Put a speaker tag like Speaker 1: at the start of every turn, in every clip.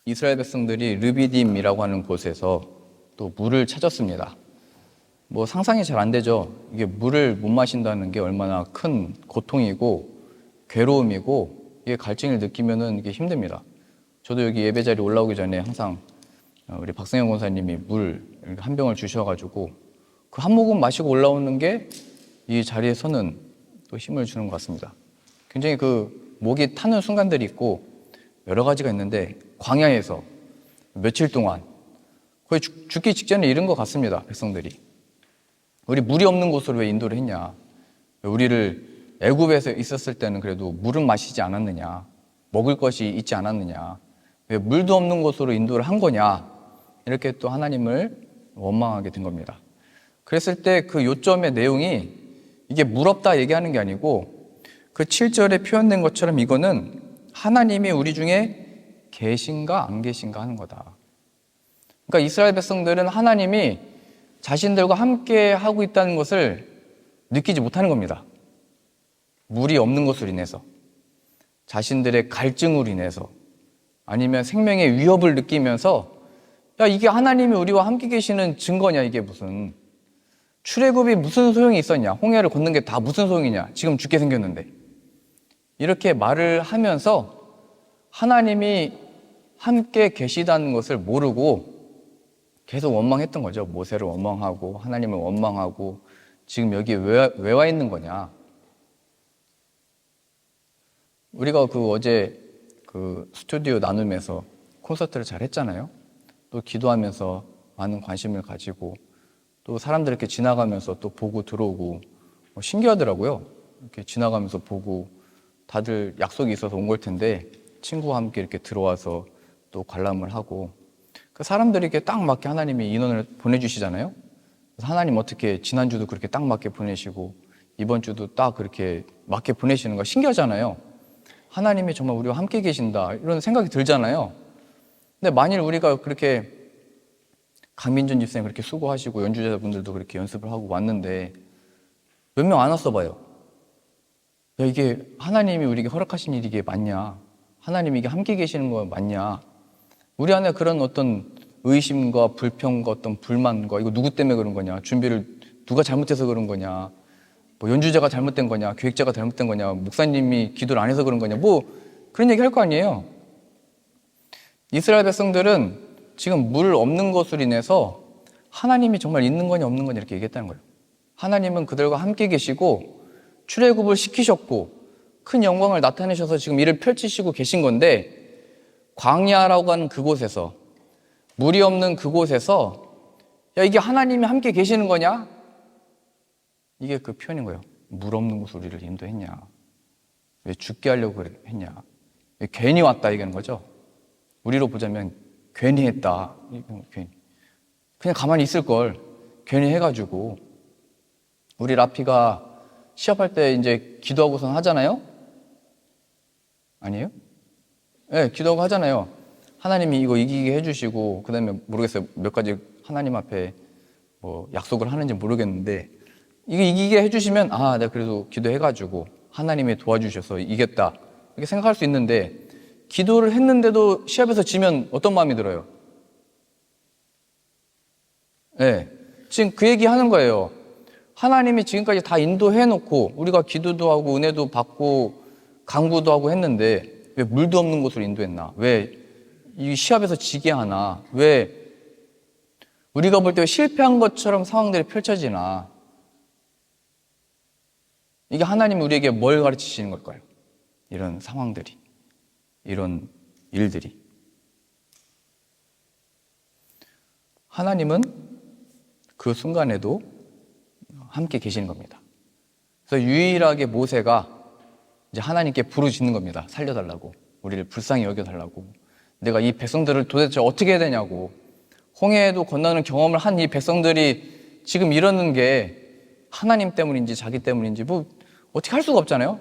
Speaker 1: 이스라엘 백성들이 르비딤이라고 하는 곳에서 또 물을 찾았습니다. 뭐 상상이 잘 안 되죠. 이게 물을 못 마신다는 게 얼마나 큰 고통이고 괴로움이고 이게 갈증을 느끼면은 이게 힘듭니다. 저도 여기 예배 자리 올라오기 전에 항상 우리 박성현 권사님이 물 한 병을 주셔가지고 그 한 모금 마시고 올라오는 게 이 자리에서는 또 힘을 주는 것 같습니다. 굉장히 그 목이 타는 순간들이 있고 여러 가지가 있는데 광야에서 며칠 동안 거의 죽기 직전에 이른 것 같습니다. 백성들이. 우리 물이 없는 곳으로 왜 인도를 했냐? 우리를 애굽에서 있었을 때는 그래도 물은 마시지 않았느냐? 먹을 것이 있지 않았느냐? 왜 물도 없는 곳으로 인도를 한 거냐? 이렇게 또 하나님을 원망하게 된 겁니다. 그랬을 때 그 요점의 내용이 이게 물 없다 얘기하는 게 아니고 그 7절에 표현된 것처럼 이거는 하나님이 우리 중에 계신가 안 계신가 하는 거다. 그러니까 이스라엘 백성들은 하나님이 자신들과 함께 하고 있다는 것을 느끼지 못하는 겁니다. 물이 없는 것으로 인해서, 자신들의 갈증으로 인해서, 아니면 생명의 위협을 느끼면서 야, 이게 하나님이 우리와 함께 계시는 증거냐, 이게 무슨. 출애굽이 무슨 소용이 있었냐, 홍해를 걷는 게 다 무슨 소용이냐, 지금 죽게 생겼는데. 이렇게 말을 하면서 하나님이 함께 계시다는 것을 모르고 계속 원망했던 거죠. 모세를 원망하고 하나님을 원망하고 지금 여기 왜 와 있는 거냐. 우리가 어제 스튜디오 나눔에서 콘서트를 잘 했잖아요. 또 기도하면서 많은 관심을 가지고 또 사람들 이렇게 지나가면서 또 보고 들어오고 신기하더라고요. 이렇게 지나가면서 보고 다들 약속이 있어서 온 걸 텐데 친구와 함께 이렇게 들어와서 또 관람을 하고 그 사람들이 이렇게 딱 맞게 하나님이 인원을 보내주시잖아요. 그래서 하나님 어떻게 지난주도 그렇게 딱 맞게 보내시고 이번 주도 딱 그렇게 맞게 보내시는 거 신기하잖아요. 하나님이 정말 우리와 함께 계신다 이런 생각이 들잖아요. 근데 만일 우리가 그렇게 강민준 집사님 그렇게 수고하시고 연주자분들도 그렇게 연습을 하고 왔는데 몇 명 안 왔어 봐요. 야, 이게 하나님이 우리에게 허락하신 일이 이게 맞냐? 하나님이 이게 함께 계시는 거 맞냐? 우리 안에 그런 어떤 의심과 불평과 어떤 불만과 이거 누구 때문에 그런 거냐? 준비를 누가 잘못해서 그런 거냐? 뭐 연주자가 잘못된 거냐? 기획자가 잘못된 거냐? 목사님이 기도를 안 해서 그런 거냐? 뭐 그런 얘기 할 거 아니에요. 이스라엘 백성들은 지금 물 없는 것으로 인해서 하나님이 정말 있는 거냐 없는 거냐 이렇게 얘기했다는 거예요. 하나님은 그들과 함께 계시고 출애굽을 시키셨고 큰 영광을 나타내셔서 지금 이를 펼치시고 계신 건데 광야라고 하는 그곳에서 물이 없는 그곳에서 야, 이게 하나님이 함께 계시는 거냐? 이게 그 표현인 거예요. 물 없는 곳으로 우리를 인도했냐? 왜 죽게 하려고 했냐? 왜 괜히 왔다 얘기하는 거죠. 우리로 보자면 괜히 했다. 그냥 가만히 있을 걸 괜히 해가지고 우리 라피가 시합할 때 이제 기도하고선 하잖아요? 아니에요? 네, 기도하고 하잖아요. 하나님이 이거 이기게 해주시고 그 다음에 모르겠어요. 몇 가지 하나님 앞에 뭐 약속을 하는지 모르겠는데 이게 이기게 해주시면 아, 내가 그래도 기도해가지고 하나님이 도와주셔서 이겼다 이렇게 생각할 수 있는데 기도를 했는데도 시합에서 지면 어떤 마음이 들어요? 네, 지금 그 얘기 하는 거예요. 하나님이 지금까지 다 인도해놓고 우리가 기도도 하고 은혜도 받고 강구도 하고 했는데 왜 물도 없는 곳으로 인도했나? 왜 이 시합에서 지게 하나? 왜 우리가 볼 때 실패한 것처럼 상황들이 펼쳐지나? 이게 하나님이 우리에게 뭘 가르치시는 걸까요? 이런 상황들이, 이런 일들이. 하나님은 그 순간에도 함께 계시는 겁니다. 그래서 유일하게 모세가 이제 하나님께 부르짖는 겁니다. 살려달라고. 우리를 불쌍히 여겨달라고. 내가 이 백성들을 도대체 어떻게 해야 되냐고. 홍해에도 건너는 경험을 한 이 백성들이 지금 이러는 게 하나님 때문인지 자기 때문인지 뭐 어떻게 할 수가 없잖아요.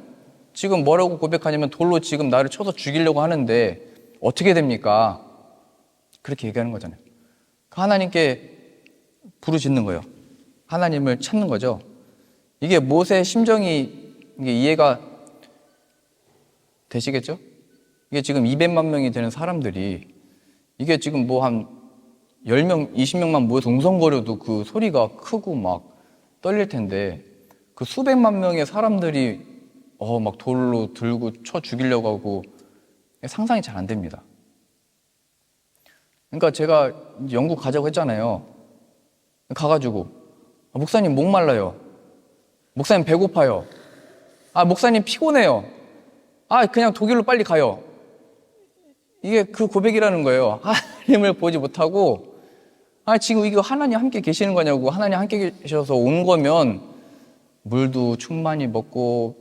Speaker 1: 지금 뭐라고 고백하냐면 돌로 지금 나를 쳐서 죽이려고 하는데 어떻게 됩니까? 그렇게 얘기하는 거잖아요. 하나님께 부르짖는 거예요. 하나님을 찾는 거죠. 이게 모세의 심정이 이게 이해가 되시겠죠? 이게 지금 200만 명이 되는 사람들이 이게 지금 뭐 한 10명, 20명만 모여서 웅성거려도 그 소리가 크고 막 떨릴 텐데 그 수백만 명의 사람들이 막 돌로 들고 쳐 죽이려고 하고 상상이 잘 안 됩니다. 그러니까 제가 영국 가자고 했잖아요. 가가지고 목사님 목말라요. 목사님 배고파요. 목사님 피곤해요. 그냥 독일로 빨리 가요. 이게 그 고백이라는 거예요. 하나님을 보지 못하고 지금 이거 하나님 함께 계시는 거냐고. 하나님 함께 계셔서 온 거면 물도 충만히 먹고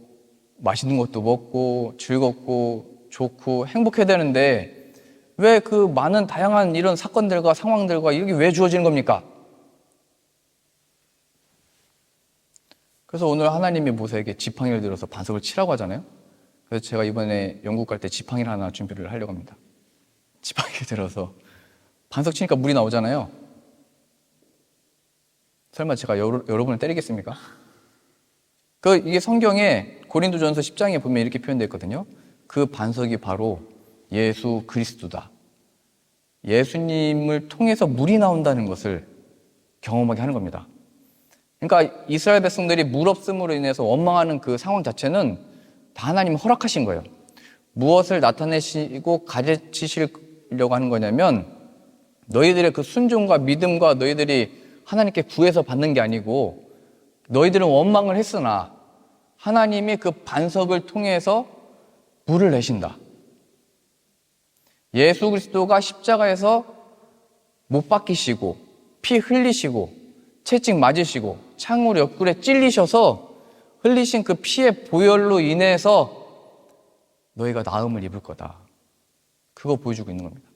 Speaker 1: 맛있는 것도 먹고 즐겁고 좋고 행복해야 되는데 왜 그 많은 다양한 이런 사건들과 상황들과 이게 왜 주어지는 겁니까? 그래서 오늘 하나님이 모세에게 지팡이를 들어서 반석을 치라고 하잖아요. 그래서 제가 이번에 영국 갈 때 지팡이를 하나 준비를 하려고 합니다. 지팡이를 들어서 반석 치니까 물이 나오잖아요. 설마 제가 여러분을 때리겠습니까? 이게 성경에 고린도전서 10장에 보면 이렇게 표현되어 있거든요. 그 반석이 바로 예수 그리스도다. 예수님을 통해서 물이 나온다는 것을 경험하게 하는 겁니다. 그러니까 이스라엘 백성들이 물 없음으로 인해서 원망하는 그 상황 자체는 다 하나님이 허락하신 거예요. 무엇을 나타내시고 가르치시려고 하는 거냐면 너희들의 그 순종과 믿음과 너희들이 하나님께 구해서 받는 게 아니고 너희들은 원망을 했으나 하나님이 그 반석을 통해서 물을 내신다. 예수 그리스도가 십자가에서 못 박히시고 피 흘리시고 채찍 맞으시고 창으로 옆구리에 찔리셔서 흘리신 그 피의 보혈로 인해서 너희가 나음을 입을 거다. 그거 보여주고 있는 겁니다.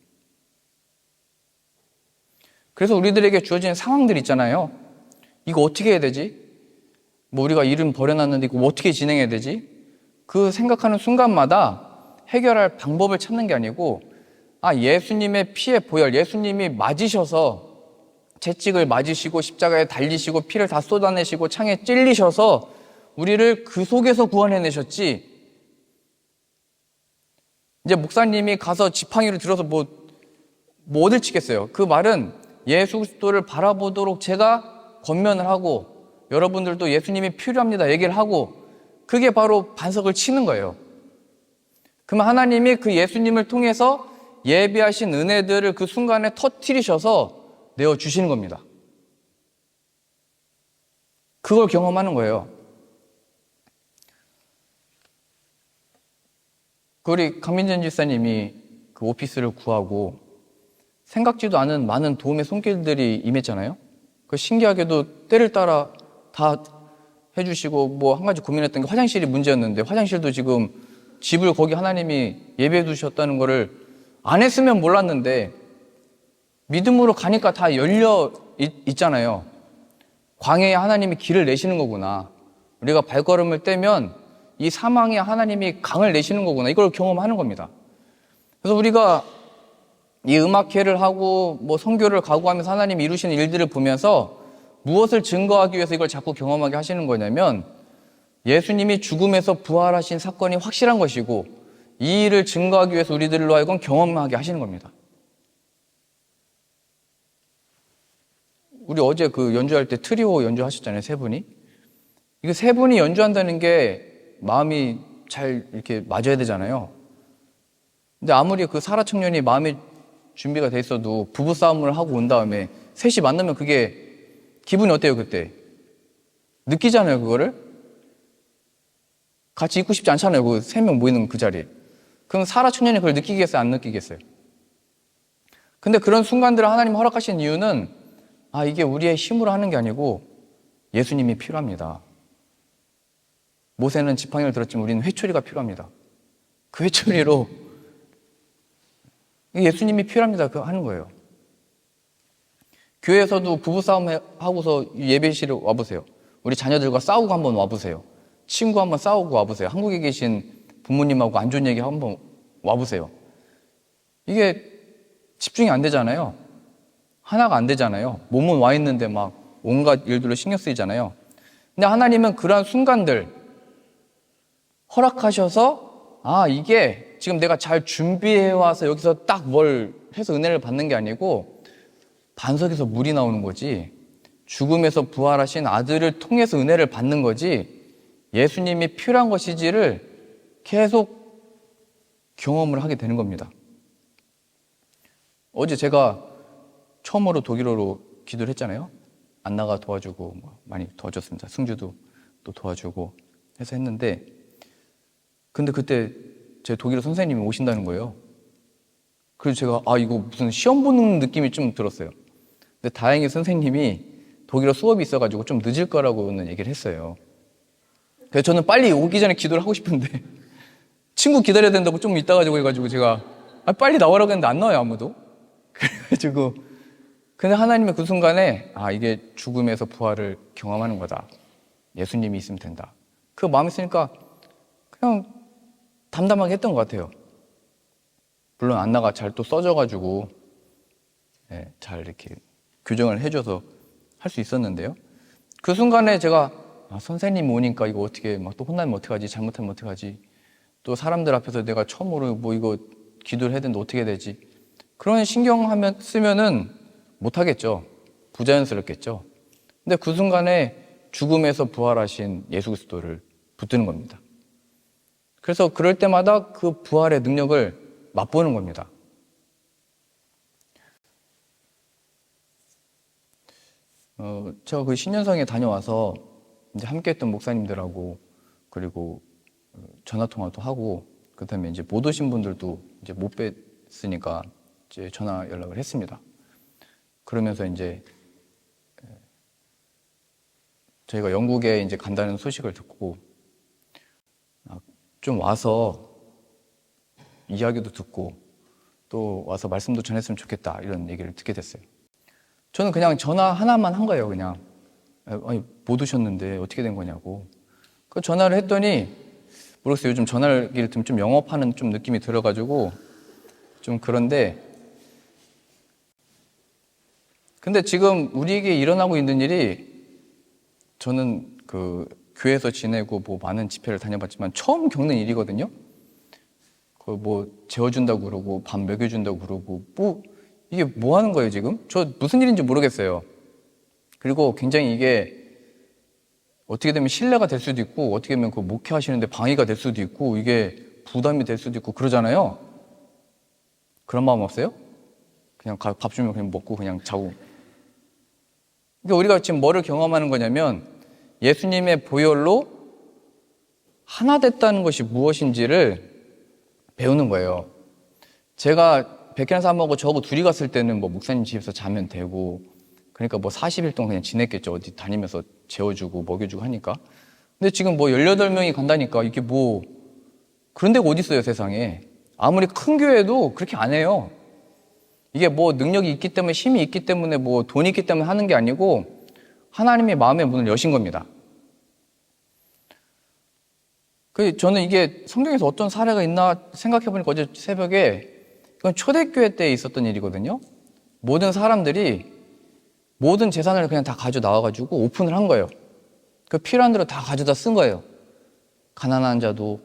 Speaker 1: 그래서 우리들에게 주어지는 상황들 있잖아요. 이거 어떻게 해야 되지? 우리가 이름 버려놨는데 이거 어떻게 진행해야 되지? 그 생각하는 순간마다 해결할 방법을 찾는 게 아니고 예수님의 피의 보혈, 예수님이 맞으셔서 채찍을 맞으시고 십자가에 달리시고 피를 다 쏟아내시고 창에 찔리셔서 우리를 그 속에서 구원해내셨지. 이제 목사님이 가서 지팡이를 들어서 뭐 어딜 치겠어요. 그 말은 예수 그리스도를 바라보도록 제가 권면을 하고 여러분들도 예수님이 필요합니다 얘기를 하고 그게 바로 반석을 치는 거예요. 그러면 하나님이 그 예수님을 통해서 예비하신 은혜들을 그 순간에 터뜨리셔서 내어주시는 겁니다. 그걸 경험하는 거예요. 우리 강민전 집사님이 그 오피스를 구하고 생각지도 않은 많은 도움의 손길들이 임했잖아요. 그 신기하게도 때를 따라 다 해주시고 뭐 한 가지 고민했던 게 화장실이 문제였는데 화장실도 지금 집을 거기 하나님이 예배해 두셨다는 거를 안 했으면 몰랐는데 믿음으로 가니까 다 열려 있잖아요. 광야에 하나님이 길을 내시는 거구나. 우리가 발걸음을 떼면 이 사망에 하나님이 강을 내시는 거구나. 이걸 경험하는 겁니다. 그래서 우리가 이 음악회를 하고 뭐 선교를 가고 하면서 하나님이 이루시는 일들을 보면서 무엇을 증거하기 위해서 이걸 자꾸 경험하게 하시는 거냐면 예수님이 죽음에서 부활하신 사건이 확실한 것이고 이 일을 증거하기 위해서 우리들로 하여금 경험하게 하시는 겁니다. 우리 어제 그 연주할 때 트리오 연주하셨잖아요, 세 분이. 이거 세 분이 연주한다는 게 마음이 잘 이렇게 맞아야 되잖아요. 근데 아무리 그 사라 청년이 마음이 준비가 돼 있어도 부부싸움을 하고 온 다음에 셋이 만나면 그게 기분이 어때요, 그때? 느끼잖아요, 그거를? 같이 있고 싶지 않잖아요, 그 세 명 모이는 그 자리에. 그럼 사라 청년이 그걸 느끼겠어요, 안 느끼겠어요? 근데 그런 순간들을 하나님 허락하신 이유는 이게 우리의 힘으로 하는 게 아니고 예수님이 필요합니다. 모세는 지팡이를 들었지만 우리는 회초리가 필요합니다. 그 회초리로 예수님이 필요합니다. 그거 하는 거예요. 교회에서도 부부싸움 하고서 예배실에 와보세요. 우리 자녀들과 싸우고 한번 와보세요. 친구 한번 싸우고 와보세요. 한국에 계신 부모님하고 안 좋은 얘기 한번 와보세요. 이게 집중이 안 되잖아요. 하나가 안 되잖아요. 몸은 와 있는데 막 온갖 일들로 신경 쓰이잖아요. 근데 하나님은 그러한 순간들 허락하셔서 이게 지금 내가 잘 준비해 와서 여기서 딱 뭘 해서 은혜를 받는 게 아니고 반석에서 물이 나오는 거지, 죽음에서 부활하신 아들을 통해서 은혜를 받는 거지, 예수님이 필요한 것이지를 계속 경험을 하게 되는 겁니다. 어제 제가 처음으로 독일어로 기도를 했잖아요. 안나가 도와주고 많이 도와줬습니다. 승주도 또 도와주고 해서 했는데, 근데 그때 제 독일어 선생님이 오신다는 거예요. 그래서 제가 이거 무슨 시험 보는 느낌이 좀 들었어요. 근데 다행히 선생님이 독일어 수업이 있어가지고 좀 늦을 거라고는 얘기를 했어요. 그래서 저는 빨리 오기 전에 기도를 하고 싶은데 친구 기다려야 된다고 좀 이따 가지고 해가지고 제가 빨리 나오라고 했는데 안 나와요, 아무도. 그래가지고 근데 하나님의 그 순간에 이게 죽음에서 부활을 경험하는 거다, 예수님이 있으면 된다, 그 마음이 있으니까 그냥 담담하게 했던 것 같아요. 물론 안나가 잘 또 써줘가지고 잘 이렇게 교정을 해줘서 할 수 있었는데요. 그 순간에 제가 선생님 오니까 이거 어떻게 또 혼나면 어떡하지, 잘못하면 어떡하지, 또 사람들 앞에서 내가 처음으로 이거 기도를 해야 되는데 어떻게 되지, 그런 신경 쓰면은 못하겠죠. 부자연스럽겠죠. 근데 그 순간에 죽음에서 부활하신 예수 그리스도를 붙드는 겁니다. 그래서 그럴 때마다 그 부활의 능력을 맛보는 겁니다. 제가 그 신년성에 다녀와서 이제 함께 했던 목사님들하고 그리고 전화 통화도 하고, 그 다음에 이제 못 오신 분들도 이제 못 뵀으니까 이제 전화 연락을 했습니다. 그러면서 이제 저희가 영국에 이제 간다는 소식을 듣고 좀 와서 이야기도 듣고 또 와서 말씀도 전했으면 좋겠다, 이런 얘기를 듣게 됐어요. 저는 그냥 전화 하나만 한 거예요. 그냥 못 오셨는데 어떻게 된 거냐고. 그 전화를 했더니 모르겠어요. 요즘 전화기를 들으면 좀 영업하는 좀 느낌이 들어가지고 좀 그런데, 근데 지금 우리에게 일어나고 있는 일이, 저는 그 교회에서 지내고 많은 집회를 다녀봤지만 처음 겪는 일이거든요. 재워준다고 그러고 밥 먹여준다고 그러고 이게 뭐 하는 거예요 지금? 저 무슨 일인지 모르겠어요. 그리고 굉장히 이게 어떻게 되면 신뢰가 될 수도 있고 어떻게 되면 그 목회하시는데 방해가 될 수도 있고 이게 부담이 될 수도 있고 그러잖아요. 그런 마음 없어요? 그냥 밥 주면 그냥 먹고 그냥 자고. 그러니까 우리가 지금 뭐를 경험하는 거냐면 예수님의 보혈로 하나 됐다는 것이 무엇인지를 배우는 거예요. 제가 백현 사모하고 저하고 둘이 갔을 때는 목사님 집에서 자면 되고, 그러니까 40일 동안 그냥 지냈겠죠. 어디 다니면서 재워주고 먹여주고 하니까. 근데 지금 18명이 간다니까 이게 그런 데가 어디 있어요, 세상에. 아무리 큰 교회도 그렇게 안 해요. 이게 능력이 있기 때문에, 힘이 있기 때문에, 돈이 있기 때문에 하는 게 아니고 하나님의 마음의 문을 여신 겁니다. 저는 이게 성경에서 어떤 사례가 있나 생각해보니까 어제 새벽에, 이건 초대교회 때 있었던 일이거든요. 모든 사람들이 모든 재산을 그냥 다 가져 나와가지고 오픈을 한 거예요. 필요한 대로 다 가져다 쓴 거예요. 가난한 자도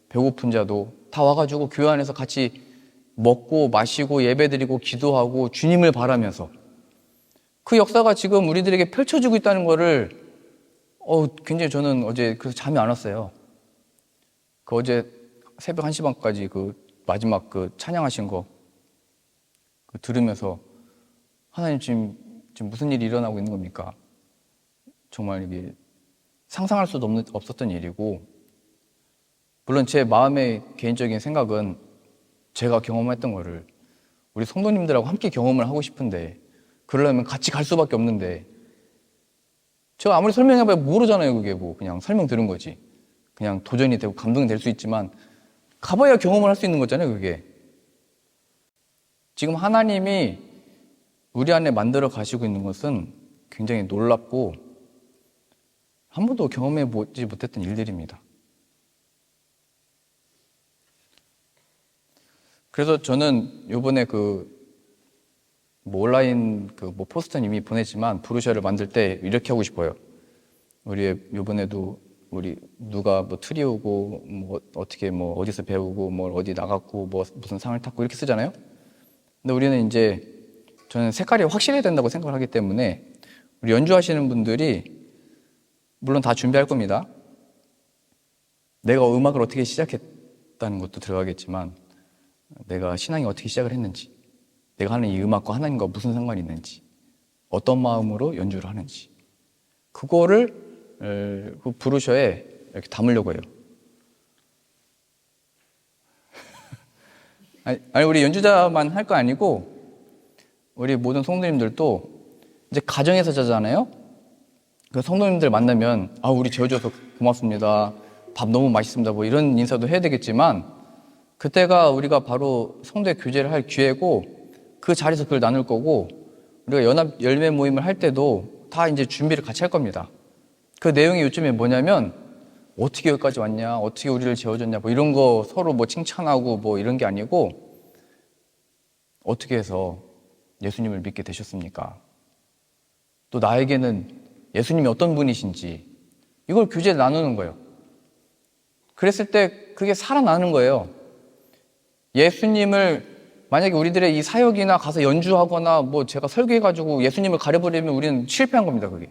Speaker 1: 배고픈 자도 다 와가지고 교회 안에서 같이 먹고 마시고 예배드리고 기도하고 주님을 바라면서, 그 역사가 지금 우리들에게 펼쳐지고 있다는 거를 굉장히 저는 어제 그래서 잠이 안 왔어요. 어제 새벽 1시 반까지 마지막 찬양하신 거 들으면서 하나님 지금 무슨 일이 일어나고 있는 겁니까? 정말 이게 상상할 수도 없었던 일이고, 물론 제 마음의 개인적인 생각은 제가 경험했던 거를 우리 성도님들하고 함께 경험을 하고 싶은데, 그러려면 같이 갈 수밖에 없는데, 제가 아무리 설명해봐야 모르잖아요. 그게 그냥 설명 들은 거지. 그냥 도전이 되고 감동이 될 수 있지만 가봐야 경험을 할 수 있는 거잖아요. 그게 지금 하나님이 우리 안에 만들어 가시고 있는 것은 굉장히 놀랍고 한 번도 경험해 보지 못했던 일들입니다. 그래서 저는 요번에 온라인 포스터는 이미 보냈지만 브로셔를 만들 때 이렇게 하고 싶어요. 우리 요번에도 우리 누가 트리오고 어떻게 어디서 배우고 어디 나갔고 무슨 상을 탔고 이렇게 쓰잖아요. 근데 우리는 이제 저는 색깔이 확실해야 된다고 생각을 하기 때문에 우리 연주하시는 분들이 물론 다 준비할 겁니다. 내가 음악을 어떻게 시작했다는 것도 들어가겠지만 내가 신앙이 어떻게 시작을 했는지, 내가 하는 이 음악과 하나님과 무슨 상관이 있는지, 어떤 마음으로 연주를 하는지, 그거를 그 브로셔에 이렇게 담으려고 해요. 아니 우리 연주자만 할 거 아니고 우리 모든 성도님들도 이제 가정에서 자잖아요. 그 성도님들 만나면 우리 재워줘서 고맙습니다, 밥 너무 맛있습니다, 뭐 이런 인사도 해야 되겠지만 그때가 우리가 바로 성도의 교제를 할 기회고 그 자리에서 그걸 나눌 거고 우리가 연합 열매 모임을 할 때도 다 이제 준비를 같이 할 겁니다. 그 내용이 요즘에 뭐냐면 어떻게 여기까지 왔냐, 어떻게 우리를 재워줬냐, 뭐 이런 거 서로 뭐 칭찬하고 뭐 이런 게 아니고 어떻게 해서 예수님을 믿게 되셨습니까? 또 나에게는 예수님이 어떤 분이신지 이걸 교제를 나누는 거예요. 그랬을 때 그게 살아나는 거예요. 예수님을 만약에 우리들의 이 사역이나 가서 연주하거나 뭐 제가 설교해가지고 예수님을 가려버리면 우리는 실패한 겁니다. 그게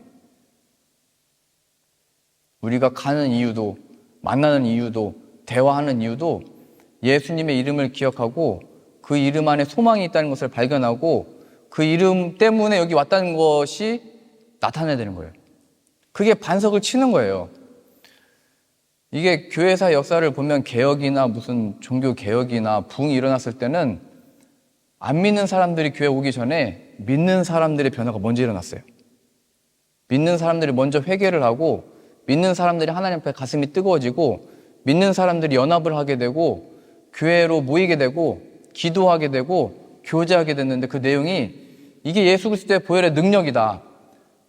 Speaker 1: 우리가 가는 이유도, 만나는 이유도, 대화하는 이유도 예수님의 이름을 기억하고 그 이름 안에 소망이 있다는 것을 발견하고 그 이름 때문에 여기 왔다는 것이 나타나야 되는 거예요. 그게 반석을 치는 거예요. 이게 교회사 역사를 보면 개혁이나 무슨 종교 개혁이나 부흥이 일어났을 때는 안 믿는 사람들이 교회 오기 전에 믿는 사람들의 변화가 먼저 일어났어요. 믿는 사람들이 먼저 회개를 하고 믿는 사람들이 하나님 앞에 가슴이 뜨거워지고 믿는 사람들이 연합을 하게 되고 교회로 모이게 되고 기도하게 되고 교제하게 됐는데 그 내용이 이게 예수 그리스도의 보혈의 능력이다.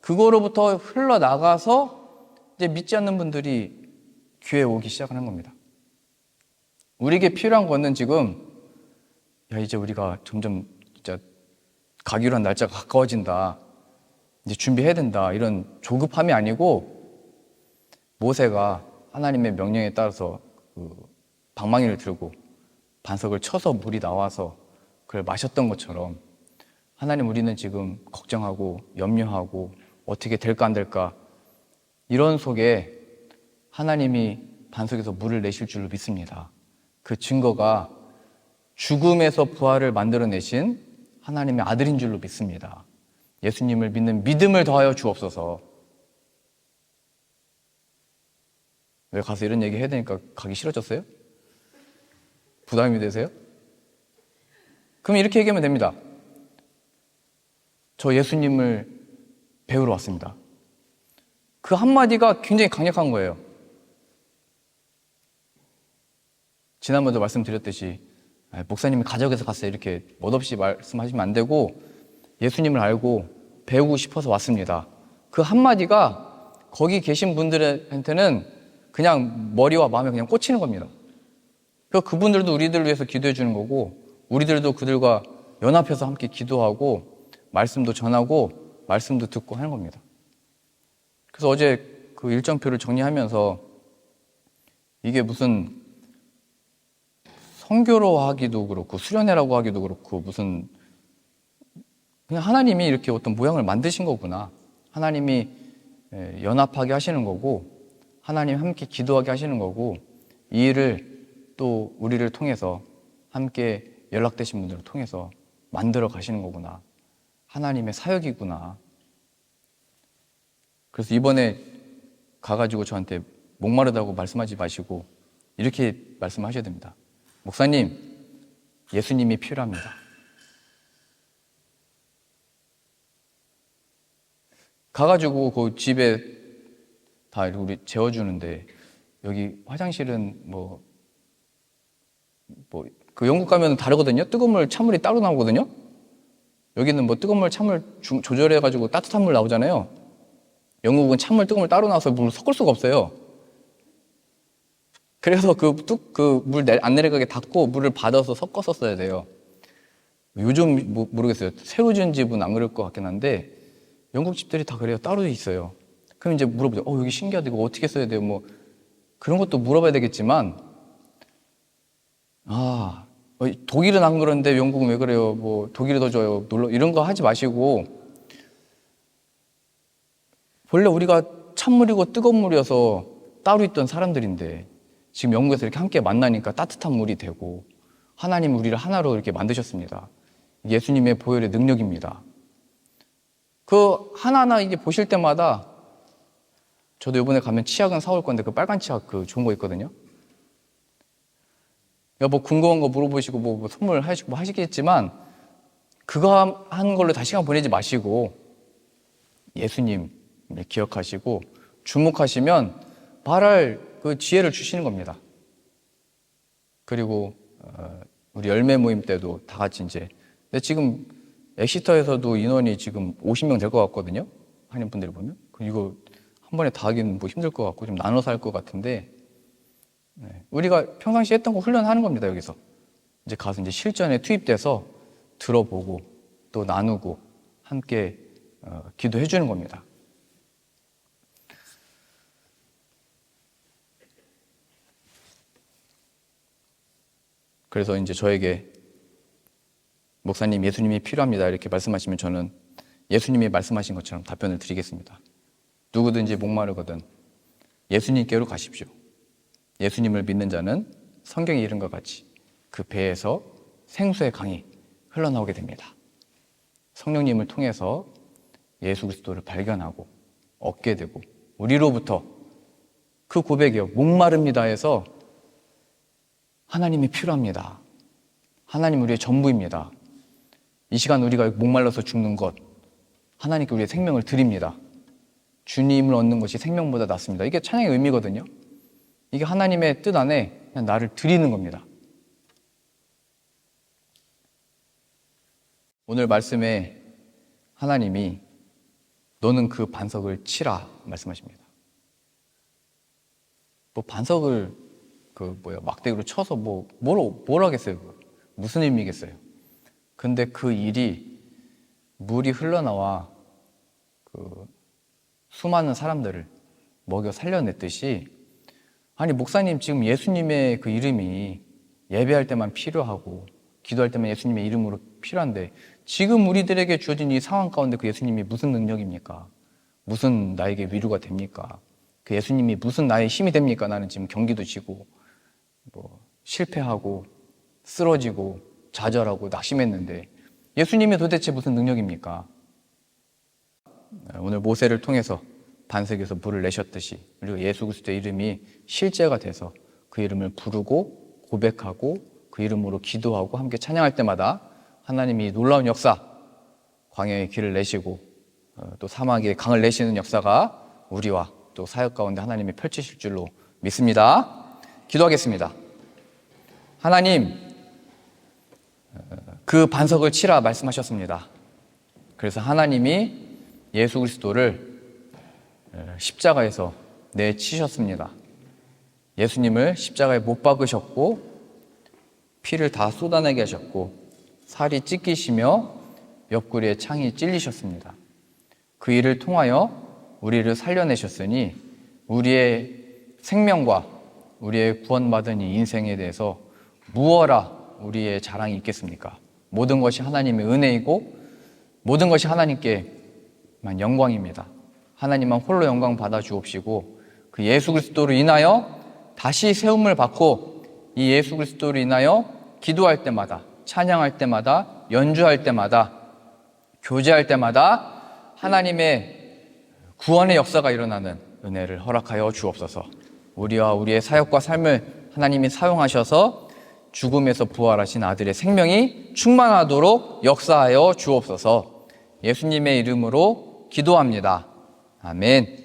Speaker 1: 그거로부터 흘러나가서 이제 믿지 않는 분들이 교회에 오기 시작하는 겁니다. 우리에게 필요한 거는 지금 이제 우리가 점점 진짜 가기로 한 날짜가 가까워진다, 이제 준비해야 된다, 이런 조급함이 아니고 모세가 하나님의 명령에 따라서 그 방망이를 들고 반석을 쳐서 물이 나와서 그걸 마셨던 것처럼 하나님, 우리는 지금 걱정하고 염려하고 어떻게 될까 안 될까 이런 속에 하나님이 반석에서 물을 내실 줄로 믿습니다. 그 증거가 죽음에서 부활을 만들어내신 하나님의 아들인 줄로 믿습니다. 예수님을 믿는 믿음을 더하여 주옵소서. 왜 가서 이런 얘기 해야 되니까 가기 싫어졌어요? 부담이 되세요? 그럼 이렇게 얘기하면 됩니다. 저 예수님을 배우러 왔습니다. 그 한마디가 굉장히 강력한 거예요. 지난번에도 말씀드렸듯이 목사님이 가족에서 갔어요, 이렇게 멋없이 말씀하시면 안 되고 예수님을 알고 배우고 싶어서 왔습니다. 그 한마디가 거기 계신 분들한테는 그냥 머리와 마음에 그냥 꽂히는 겁니다. 그래서 그분들도 우리들을 위해서 기도해 주는 거고 우리들도 그들과 연합해서 함께 기도하고 말씀도 전하고 말씀도 듣고 하는 겁니다. 그래서 어제 그 일정표를 정리하면서 이게 무슨 선교로 하기도 그렇고 수련회라고 하기도 그렇고 무슨 그냥 하나님이 이렇게 어떤 모양을 만드신 거구나, 하나님이 연합하게 하시는 거고 하나님 함께 기도하게 하시는 거고 이 일을 또 우리를 통해서 함께 연락되신 분들을 통해서 만들어 가시는 거구나, 하나님의 사역이구나. 그래서 이번에 가가지고 저한테 목마르다고 말씀하지 마시고 이렇게 말씀하셔야 됩니다. 목사님, 예수님이 필요합니다. 가가지고 그 집에 다 우리 재워주는데 여기 화장실은 그 영국 가면 다르거든요. 뜨거운 물, 찬물이 따로 나오거든요. 여기는 뭐 뜨거운 물, 찬물 조절해가지고 따뜻한 물 나오잖아요. 영국은 찬물, 뜨거운 물 따로 나와서 물을 섞을 수가 없어요. 그래서 그 물 안 내려가게 닫고 물을 받아서 섞어서 써야 돼요. 요즘 모르겠어요. 새로 지은 집은 안 그럴 것 같긴 한데 영국 집들이 다 그래요. 따로 있어요. 그럼 이제 물어보죠. 여기 신기하다. 이거 어떻게 써야 돼요? 뭐 그런 것도 물어봐야 되겠지만 독일은 안 그런데 영국은 왜 그래요? 뭐 독일이 더 좋아요. 이런 거 하지 마시고, 원래 우리가 찬물이고 뜨거운 물이어서 따로 있던 사람들인데 지금 영국에서 이렇게 함께 만나니까 따뜻한 물이 되고, 하나님 우리를 하나로 이렇게 만드셨습니다. 예수님의 보혈의 능력입니다. 그 하나하나 이게 보실 때마다, 저도 이번에 가면 치약은 사올 건데 그 빨간 치약 그 좋은 거 있거든요. 뭐 궁금한 거 물어보시고 뭐 선물 하시고 뭐 하시겠지만, 그거 하는 걸로 다 시간 보내지 마시고 예수님을 기억하시고 주목하시면 말할 그 지혜를 주시는 겁니다. 그리고 우리 열매 모임 때도 다 같이 이제, 근데 지금 엑시터에서도 인원이 지금 50명 될 것 같거든요. 한인 분들이 보면 이거 한 번에 다 하기는 뭐 힘들 것 같고 좀 나눠서 할 것 같은데, 우리가 평상시에 했던 거 훈련하는 겁니다. 여기서 이제 가서 이제 실전에 투입돼서 들어보고 또 나누고 함께 기도해 주는 겁니다. 그래서 이제 저에게 목사님, 예수님이 필요합니다 이렇게 말씀하시면 저는 예수님이 말씀하신 것처럼 답변을 드리겠습니다. 누구든지 목마르거든 예수님께로 가십시오. 예수님을 믿는 자는 성경의 이름과 같이 그 배에서 생수의 강이 흘러나오게 됩니다. 성령님을 통해서 예수 그리스도를 발견하고 얻게 되고, 우리로부터 그 고백이요, 목마릅니다 해서 하나님이 필요합니다. 하나님 우리의 전부입니다. 이 시간 우리가 목말라서 죽는 것, 하나님께 우리의 생명을 드립니다. 주님을 얻는 것이 생명보다 낫습니다. 이게 찬양의 의미거든요. 이게 하나님의 뜻 안에 그냥 나를 드리는 겁니다. 오늘 말씀에 하나님이 너는 그 반석을 치라 말씀하십니다. 뭐 반석을 막대기로 쳐서 뭘 하겠어요? 무슨 의미겠어요? 근데 그 일이 물이 흘러나와 그 수많은 사람들을 먹여 살려냈듯이, 아니 목사님 지금 예수님의 그 이름이 예배할 때만 필요하고 기도할 때만 예수님의 이름으로 필요한데, 지금 우리들에게 주어진 이 상황 가운데 그 예수님이 무슨 능력입니까? 무슨 나에게 위로가 됩니까? 그 예수님이 무슨 나의 힘이 됩니까? 나는 지금 경기도 지고 실패하고 쓰러지고 좌절하고 낙심했는데 예수님이 도대체 무슨 능력입니까? 오늘 모세를 통해서 반석에서 물을 내셨듯이 우리가 예수 그리스도의 이름이 실제가 돼서 그 이름을 부르고 고백하고 그 이름으로 기도하고 함께 찬양할 때마다 하나님이 놀라운 역사, 광야의 길을 내시고 또 사막의 강을 내시는 역사가 우리와 또 사역 가운데 하나님이 펼치실 줄로 믿습니다. 기도하겠습니다. 하나님, 그 반석을 치라 말씀하셨습니다. 그래서 하나님이 예수 그리스도를 십자가에서 내치셨습니다. 예수님을 십자가에 못 박으셨고 피를 다 쏟아내게 하셨고 살이 찢기시며 옆구리에 창이 찔리셨습니다. 그 일을 통하여 우리를 살려내셨으니 우리의 생명과 우리의 구원받은 이 인생에 대해서 무엇라 우리의 자랑이 있겠습니까? 모든 것이 하나님의 은혜이고 모든 것이 하나님께만 영광입니다. 하나님만 홀로 영광 받아 주옵시고 그 예수 그리스도로 인하여 다시 세움을 받고 이 예수 그리스도로 인하여 기도할 때마다, 찬양할 때마다, 연주할 때마다, 교제할 때마다 하나님의 구원의 역사가 일어나는 은혜를 허락하여 주옵소서. 우리와 우리의 사역과 삶을 하나님이 사용하셔서 죽음에서 부활하신 아들의 생명이 충만하도록 역사하여 주옵소서. 예수님의 이름으로 기도합니다. 아멘.